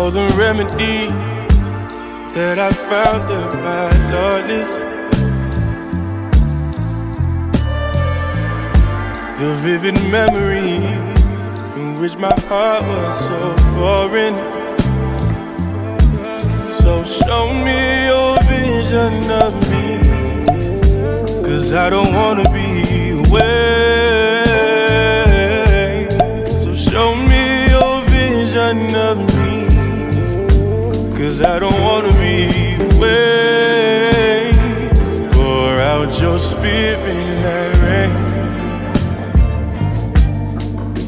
for the remedy that I found in my lawless. The vivid memory in which my heart was so foreign. So show me your vision of me, 'cause I don't wanna be away. So show me your vision of me, 'cause I don't wanna be away. Pour out your spirit like rain.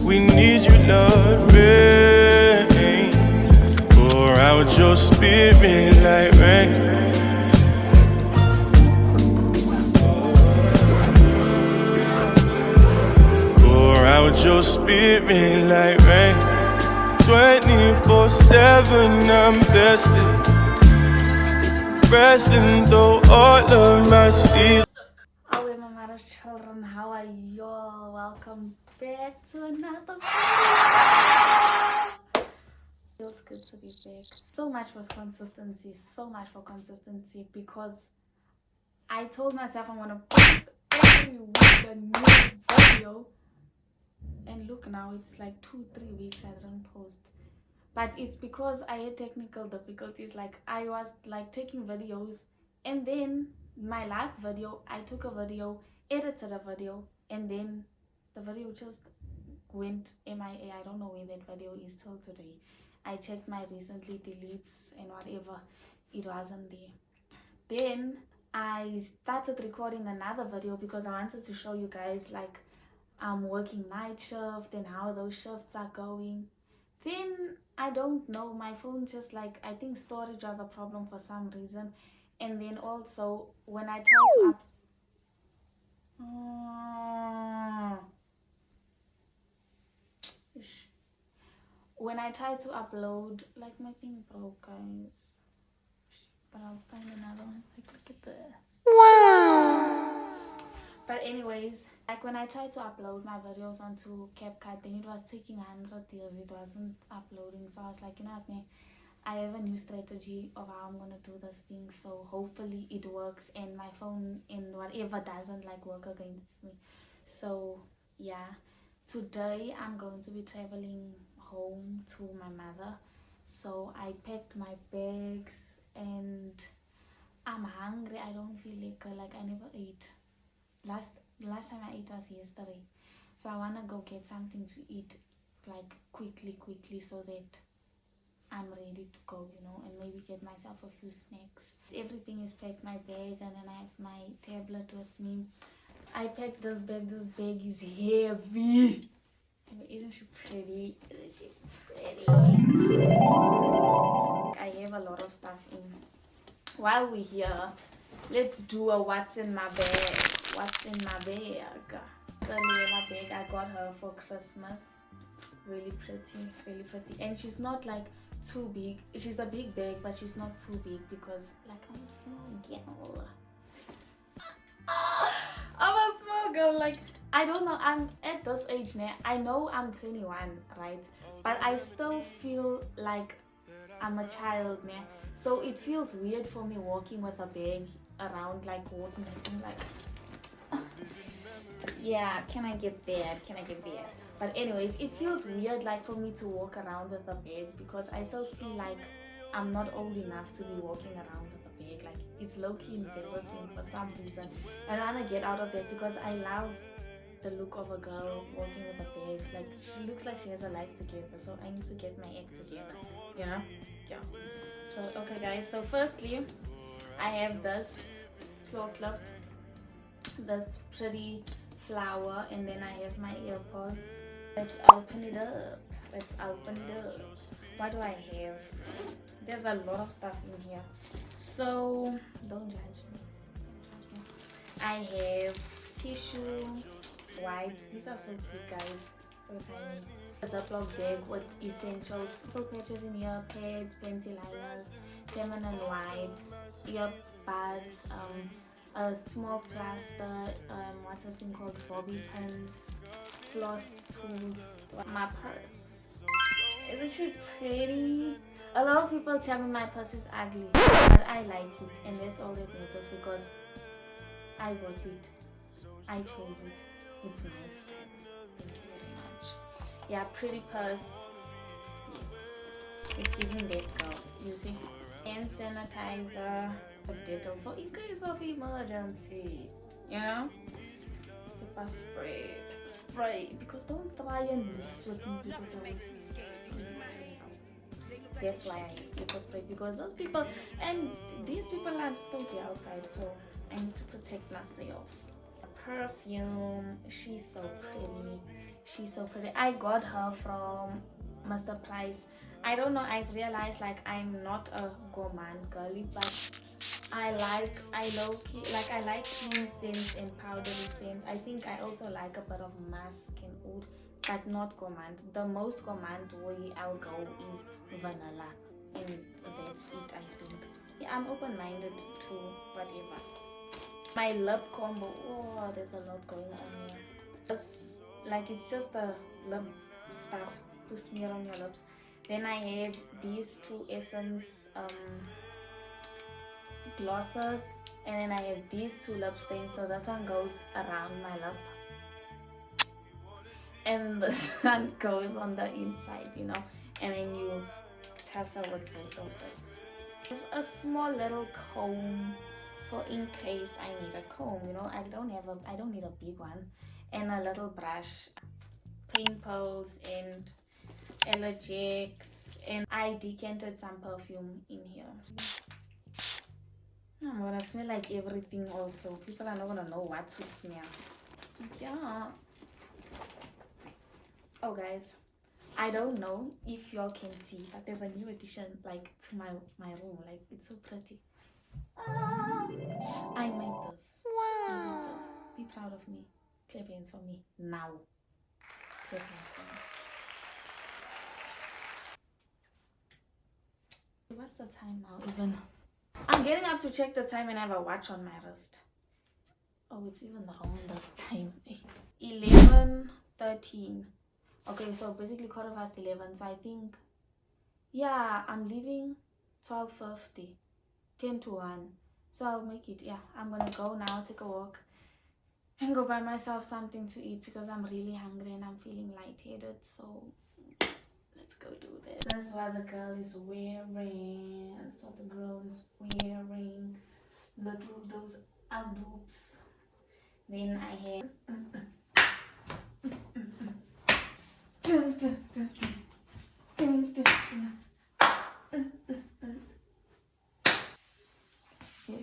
We need you, Lord, rain. Pour out your spirit like rain. Pour out your spirit like rain. 24/7 I'm resting though all of my seasons. Oh, my mother's children, how are y'all? Welcome back to another video. Feels good to be back. So much for consistency, because I told myself I'm gonna post every week a new video, and look, now it's like 2-3 weeks I didn't post. But it's because I had technical difficulties. Like, I was like taking videos, and then my last video, I took a video, edited a video, and then the video just went MIA. I don't know where that video is till today. I checked my recently deletes and whatever, it wasn't there. Then I started recording another video because I wanted to show you guys, like, I'm working night shift and how those shifts are going. Then I don't know, my phone just, like, I think storage was a problem for some reason. And then also when I tried to upload, like, my thing broke, guys. But I'll find another one. Like, look at this. Wow. But anyways, like, when I tried to upload my videos onto CapCut, then it was taking 100 years. It wasn't uploading. So I was like, you know what, I have a new strategy of how I'm gonna do this thing. So hopefully it works, and my phone and whatever doesn't, like, work against me. So yeah, today I'm going to be traveling home to my mother. So I packed my bags and I'm hungry. I don't feel like I never ate. Last time I ate was yesterday. So I wanna go get something to eat, like, quickly, so that I'm ready to go, you know, and maybe get myself a few snacks. Everything is packed, my bag, and then I have my tablet with me. I packed this bag. This bag is heavy. Isn't she pretty? I have a lot of stuff in. While we're here, let's do a what's in my bag. What's in my bag? It's a Layla bag I got her for Christmas. Really pretty. And she's not, like, too big. She's a big bag, but she's not too big because, like, I'm a small girl. I'm a small girl. Like, I don't know, I'm at this age now. I know I'm 21, right? But I still feel like I'm a child now. So it feels weird for me walking with a bag around, like, walking like yeah, can I get there? But anyways, it feels weird, like, for me to walk around with a bag, because I still feel like I'm not old enough to be walking around with a bag. Like, it's low-key embarrassing for some reason. I want to get out of that because I love the look of a girl walking with a bag. Like, she looks like she has a life together, so I need to get my act together, you know? Yeah. So, okay guys, so firstly, I have this claw clip, this pretty flower, and then I have my earpods. Let's open it up. What do I have? There's a lot of stuff in here, so don't judge me. I have tissue, wipes. These are so cute, guys. So tiny. A Ziploc bag with essentials, simple patches in here, pads, panty liners, feminine wipes, earbuds, a small plaster, what's this thing called, bobby pins, floss tools, my purse. Isn't she pretty? A lot of people tell me my purse is ugly, but I like it, and that's all that matters because I bought it. I chose it. It's my style. Thank you very much. Yeah, pretty purse. Yes. It's even that girl. You see? Hand sanitizer. Dettol for in case of emergency. You know? Pepper spray. Spray. Because don't try and mix with me because I want to. That's why I use pepper spray, because those people and these people are still there outside, so I need to protect myself. Perfume, she's so pretty. I got her from Mr. Price. I don't know, I've realized like I'm not a gourmand girly, but I like clean scents and powdery scents. I think I also like a bit of musk and oud, but not gourmand. The most gourmand way I'll go is vanilla, and that's it. I think, yeah, I'm open-minded to whatever. My lip combo, oh, there's a lot going on here. It's just a lip stuff to smear on your lips. Then I have these two Essence glosses, and then I have these two lip stains. So this one goes around my lip, and this one goes on the inside, you know, and then you tussle with both of this. A small little comb for in case I need a comb, you know. I don't need a big one, and a little brush, pimples and allergics, and I decanted some perfume in here. I'm gonna smell like everything also. People are not gonna know what to smell. Yeah. Oh guys, I don't know if y'all can see, but there's a new addition like to my room. Like, it's so pretty. I made this. Wow. I made this. Be proud of me. Clap hands for me now. Clap hands for me. What's the time now even? I'm getting up to check the time and I have a watch on my wrist. Oh, it's even wrong this time. 11:13. Okay, so basically 11:15. So I think, yeah, I'm leaving 12:50. 10 to 1. So I'll make it. Yeah, I'm gonna go now, take a walk, and go buy myself something to eat because I'm really hungry and I'm feeling lightheaded. So let's go do that. This is what the girl is wearing. That's what the girl is wearing. Those boobs. Then I have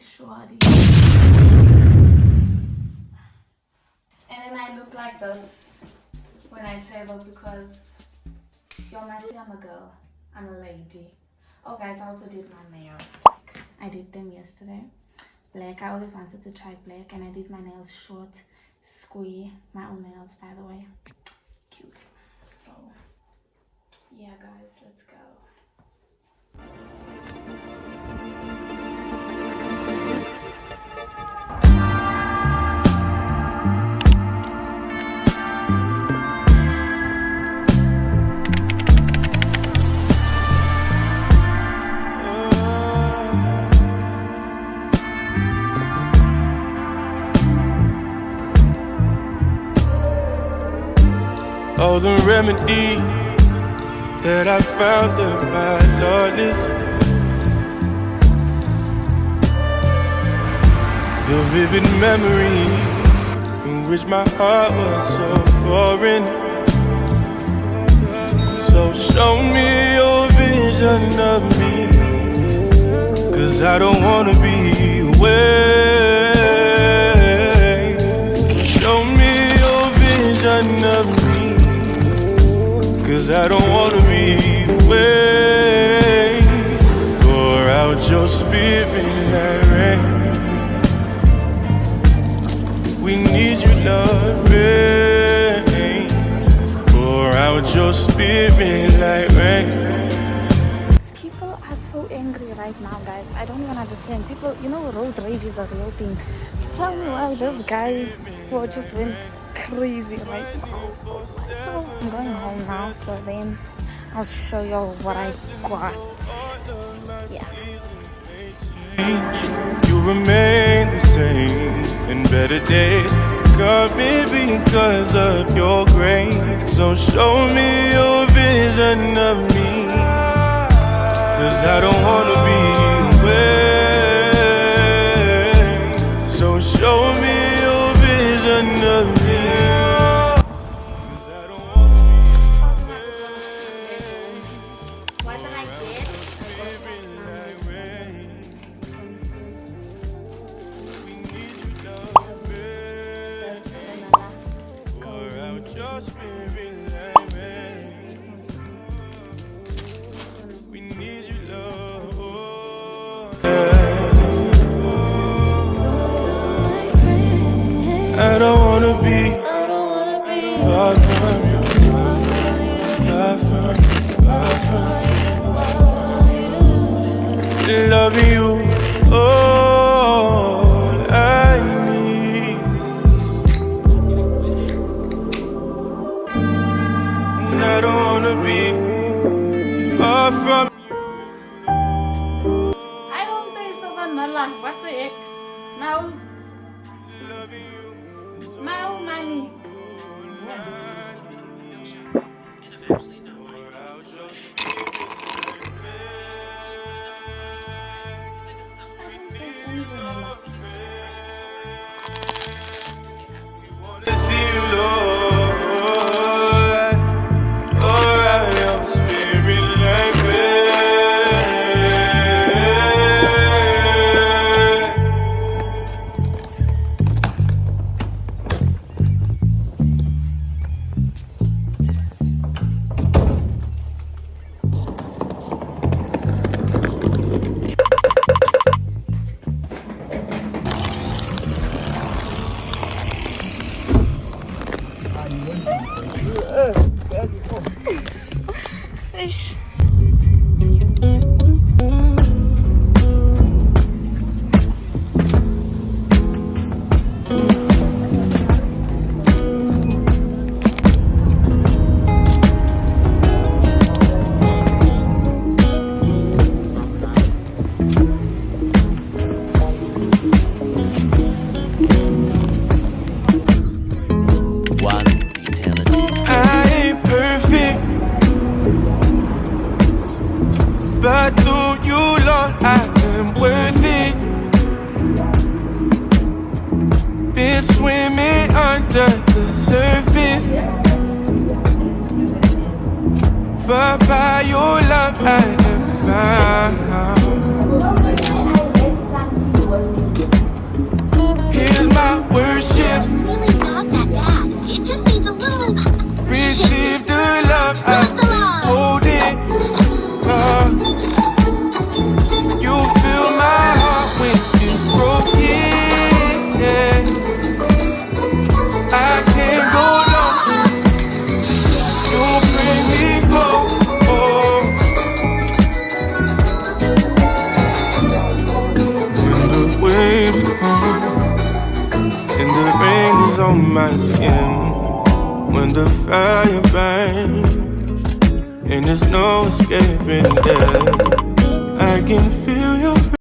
shawty. And then I look like this when I travel because y'all might say I'm a girl, I'm a lady. Oh guys, I also did my nails. I did them yesterday. Black. I always wanted to try black, and I did my nails short, square. My own nails, by the way. Cute. So yeah guys, let's go. Oh, the remedy that I found in my Lordness, the vivid memory in which my heart was so foreign. So show me your vision of me, 'cause I don't wanna be away. So show me your vision of me, 'cause I don't wanna be away. Pour out your spirit like rain. We need you, Lord, rain. Pour out your spirit like rain. People are so angry right now, guys. I don't even understand. People, you know, road rage is a real thing. Tell me why this guy who just went crazy right now. So I'm going home now, so then I'll show you what I got. You remain the same, and better days coming because of your grace. So show me your vision of me, 'cause I don't wanna be away. So show me your vision of me, 'cause I don't wanna be away. What did I get? We need you, love, pour out your spirit like rain. We need you, love. I don't wanna be far from you, far from you. Loving you, all I need. And I don't wanna be far from you. I don't taste the vanilla. What the heck? Now, now money. To see you, Lord, pour out your spirit like rain. Ish. One eternity. I ain't perfect, but through you, Lord, I am worth it. Been swimming under the surface, but by your love I am found. Here's my worship, Really not that bad. It just needs a little. receive the love I hold it. You fill my heart when it's broken. I can't go long. You bring me home. When the waves come and the rain is on my skin, when the fire burns and there's no escaping